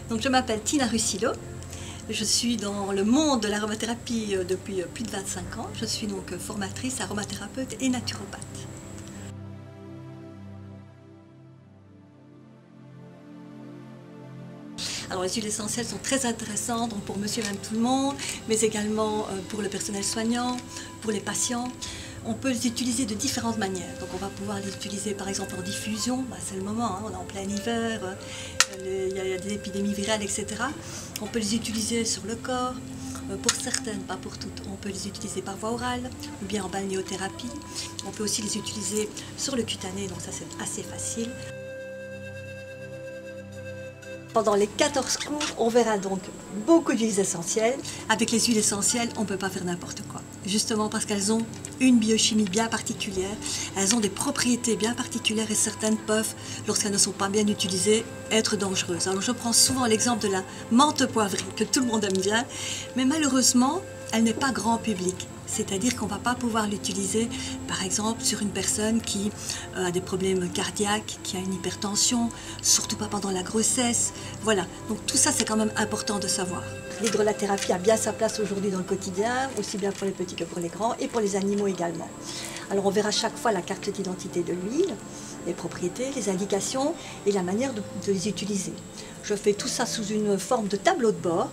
Donc je m'appelle Tina Russillo, je suis dans le monde de l'aromathérapie depuis plus de 25 ans. Je suis donc formatrice, aromathérapeute et naturopathe. Alors les huiles essentielles sont très intéressantes donc pour monsieur et même tout le monde, mais également pour le personnel soignant, pour les patients. On peut les utiliser de différentes manières. Donc on va pouvoir les utiliser par exemple en diffusion, c'est le moment, hein, on est en plein hiver, il y a des épidémies virales, etc. On peut les utiliser sur le corps, pour certaines, pas pour toutes. On peut les utiliser par voie orale ou bien en balnéothérapie. On peut aussi les utiliser sur le cutané, donc ça c'est assez facile. Pendant les 14 cours, on verra donc beaucoup d'huiles essentielles. Avec les huiles essentielles, on ne peut pas faire n'importe quoi. Justement parce qu'elles ont une biochimie bien particulière, elles ont des propriétés bien particulières et certaines peuvent, lorsqu'elles ne sont pas bien utilisées, être dangereuses. Alors je prends souvent l'exemple de la menthe poivrée, que tout le monde aime bien, mais malheureusement, elle n'est pas grand public. C'est-à-dire qu'on ne va pas pouvoir l'utiliser, par exemple, sur une personne qui a des problèmes cardiaques, qui a une hypertension, surtout pas pendant la grossesse. Voilà, donc tout ça c'est quand même important de savoir. L'hydrolathérapie a bien sa place aujourd'hui dans le quotidien, aussi bien pour les petits que pour les grands, et pour les animaux également. Alors on verra chaque fois la carte d'identité de l'huile, les propriétés, les indications et la manière de les utiliser. Je fais tout ça sous une forme de tableau de bord,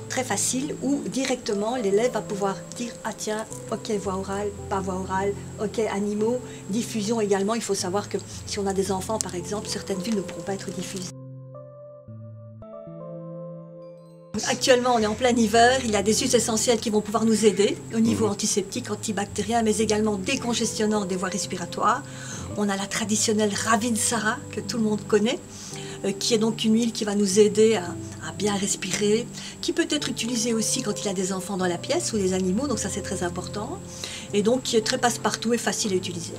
très facile, où directement l'élève va pouvoir dire « Ah tiens, ok voie orale, pas voie orale, ok animaux, diffusion également ». Il faut savoir que si on a des enfants par exemple, certaines huiles ne pourront pas être diffusées. Actuellement, on est en plein hiver, il y a des huiles essentielles qui vont pouvoir nous aider au niveau antiseptique, antibactérien, mais également décongestionnant des voies respiratoires. On a la traditionnelle Ravinsara, que tout le monde connaît, qui est donc une huile qui va nous aider à bien respirer, qui peut être utilisée aussi quand il y a des enfants dans la pièce ou des animaux, donc ça c'est très important, et donc qui est très passe-partout et facile à utiliser.